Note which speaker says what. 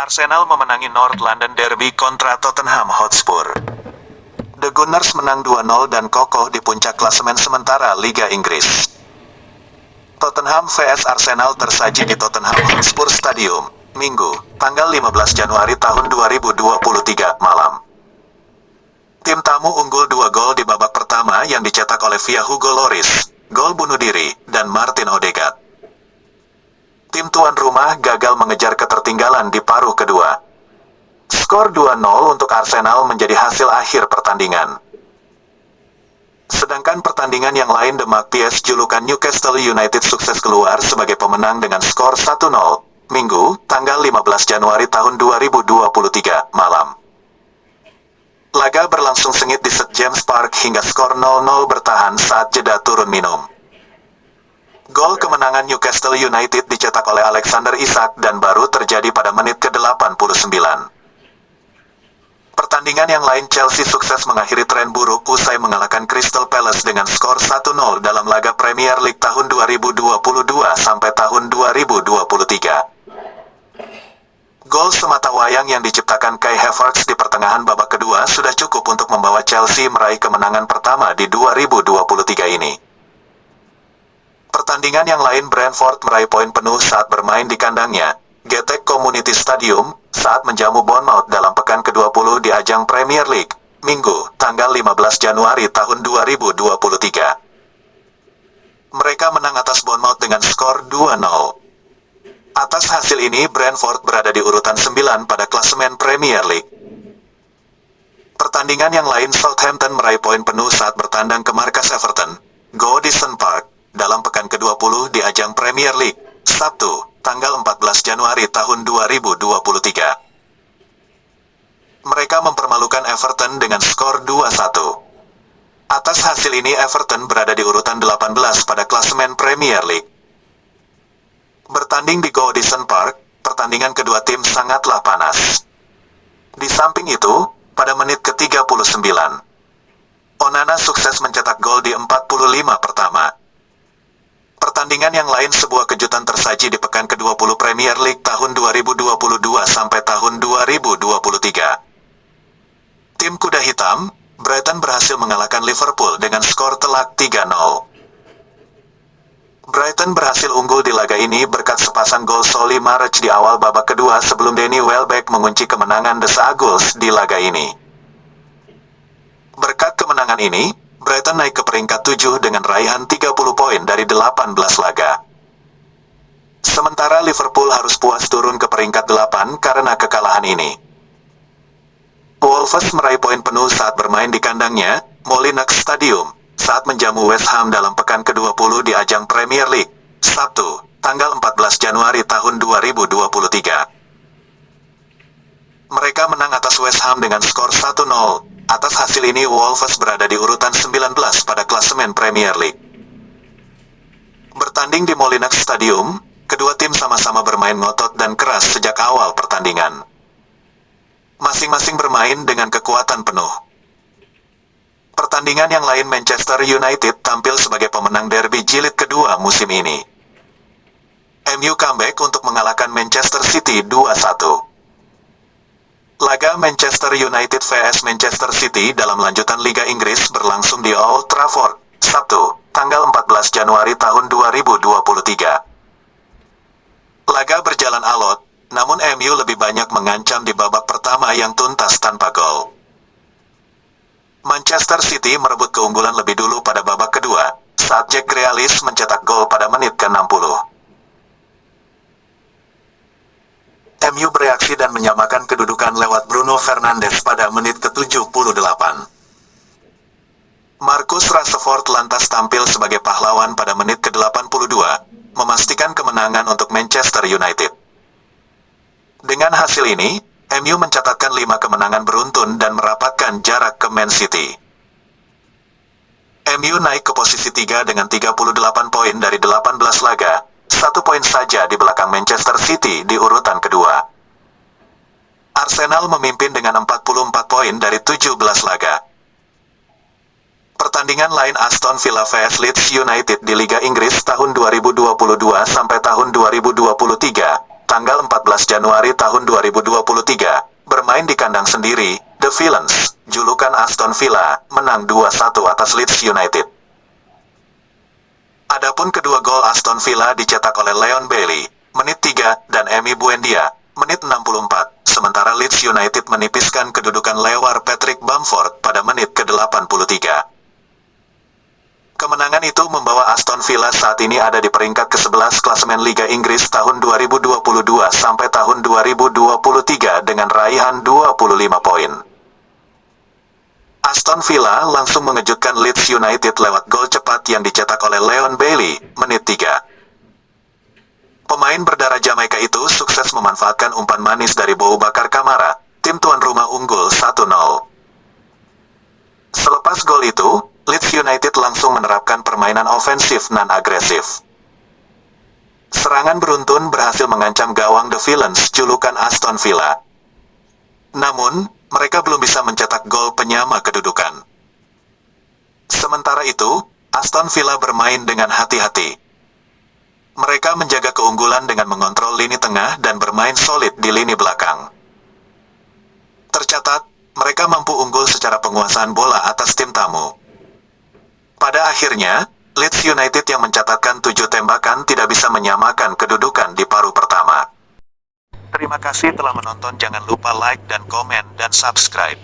Speaker 1: Arsenal memenangi North London Derby kontra Tottenham Hotspur. The Gunners menang 2-0 dan kokoh di puncak klasemen sementara Liga Inggris. Tottenham vs Arsenal tersaji di Tottenham Hotspur Stadium, Minggu, tanggal 15 Januari tahun 2023 malam. Tim tamu unggul 2 gol di babak pertama yang dicetak oleh via Hugo Lloris, gol bunuh diri, dan Martin Odegaard. Tim tuan rumah gagal mengejar ketertinggalan di paruh kedua. Skor 2-0 untuk Arsenal menjadi hasil akhir pertandingan. Sedangkan pertandingan yang lain The Magpies julukan Newcastle United sukses keluar sebagai pemenang dengan skor 1-0, Minggu, tanggal 15 Januari tahun 2023 malam. Laga berlangsung sengit di St James Park hingga skor 0-0 bertahan saat jeda turun minum. Gol kemenangan Newcastle United dicetak oleh Alexander Isak dan baru terjadi pada menit ke-89. Pertandingan yang lain Chelsea sukses mengakhiri tren buruk usai mengalahkan Crystal Palace dengan skor 1-0 dalam laga Premier League tahun 2022 sampai tahun 2023. Gol semata wayang yang diciptakan Kai Havertz di pertengahan babak kedua sudah cukup untuk membawa Chelsea meraih kemenangan pertama di 2023 ini. Pertandingan yang lain Brentford meraih poin penuh saat bermain di kandangnya, Getech Community Stadium, saat menjamu Bournemouth dalam pekan ke-20 di ajang Premier League, Minggu, tanggal 15 Januari tahun 2023. Mereka menang atas Bournemouth dengan skor 2-0. Atas hasil ini Brentford berada di urutan 9 pada klasemen Premier League. Pertandingan yang lain Southampton meraih poin penuh saat bertandang ke markas Everton, Goodison Park, dalam pekan ke-20 di ajang Premier League, Sabtu, tanggal 14 Januari tahun 2023. Mereka mempermalukan Everton dengan skor 2-1. Atas hasil ini Everton berada di urutan 18 pada klasemen Premier League. Bertanding di Goodison Park, pertandingan kedua tim sangatlah panas. Di samping itu, pada menit ke-39, Onana sukses mencetak gol di 45 pertama. Pertandingan yang lain sebuah kejutan tersaji di pekan ke-20 Premier League tahun 2022 sampai tahun 2023. Tim kuda hitam, Brighton berhasil mengalahkan Liverpool dengan skor telak 3-0. Brighton berhasil unggul di laga ini berkat sepasang gol Solly March di awal babak kedua sebelum Danny Welbeck mengunci kemenangan The Eagles di laga ini. Berkat kemenangan ini, Brighton naik ke peringkat 7 dengan raihan 30 poin dari 18 laga. Sementara Liverpool harus puas turun ke peringkat 8 karena kekalahan ini. Wolves meraih poin penuh saat bermain di kandangnya, Molineux Stadium, saat menjamu West Ham dalam pekan ke-20 di ajang Premier League, Sabtu, tanggal 14 Januari tahun 2023. Mereka menang atas West Ham dengan skor 1-0. Atas hasil ini Wolves berada di urutan 19 pada klasemen Premier League. Bertanding di Molineux Stadium, kedua tim sama-sama bermain ngotot dan keras sejak awal pertandingan. Masing-masing bermain dengan kekuatan penuh. Pertandingan yang lain Manchester United tampil sebagai pemenang derby jilid kedua musim ini. MU comeback untuk mengalahkan Manchester City 2-1. Laga Manchester United vs Manchester City dalam lanjutan Liga Inggris berlangsung di Old Trafford, Sabtu, tanggal 14 Januari tahun 2023. Laga berjalan alot, namun MU lebih banyak mengancam di babak pertama yang tuntas tanpa gol. Manchester City merebut keunggulan lebih dulu pada babak kedua, saat Jack Grealish mencetak gol pada menit ke-60. MU bereaksi dan menyamakan kedudukan lewat Bruno Fernandes pada menit ke-78. Marcus Rashford lantas tampil sebagai pahlawan pada menit ke-82, memastikan kemenangan untuk Manchester United. Dengan hasil ini, MU mencatatkan 5 kemenangan beruntun dan merapatkan jarak ke Man City. MU naik ke posisi 3 dengan 38 poin dari 18 laga, 1 poin saja di belakang Manchester City di urutan kedua. Arsenal memimpin dengan 44 poin dari 17 laga. Pertandingan lain Aston Villa vs Leeds United di Liga Inggris tahun 2022 sampai tahun 2023, tanggal 14 Januari tahun 2023, bermain di kandang sendiri, The Villains, julukan Aston Villa, menang 2-1 atas Leeds United. Adapun kedua gol Aston Villa dicetak oleh Leon Bailey, menit 3, dan Emi Buendia, menit 64, sementara Leeds United menipiskan kedudukan lewat Patrick Bamford pada menit ke-83. Kemenangan itu membawa Aston Villa saat ini ada di peringkat ke-11 klasemen Liga Inggris tahun 2022 sampai tahun 2023 dengan raihan 25 poin. Aston Villa langsung mengejutkan Leeds United lewat gol cepat yang dicetak oleh Leon Bailey, menit 3. Pemain berdarah Jamaika itu sukses memanfaatkan umpan manis dari Boubacar Kamara, tim tuan rumah unggul 1-0. Selepas gol itu, Leeds United langsung menerapkan permainan ofensif non-agresif. Serangan beruntun berhasil mengancam gawang The Villains julukan Aston Villa. Namun, mereka belum bisa mencetak gol penyama kedudukan. Sementara itu, Aston Villa bermain dengan hati-hati. Mereka menjaga keunggulan dengan mengontrol lini tengah dan bermain solid di lini belakang. Tercatat, mereka mampu unggul secara penguasaan bola atas tim tamu. Pada akhirnya, Leeds United yang mencatatkan 7 tembakan tidak bisa menyamakan kedudukan di paruh pertama. Terima kasih telah menonton, jangan lupa like dan komen dan subscribe.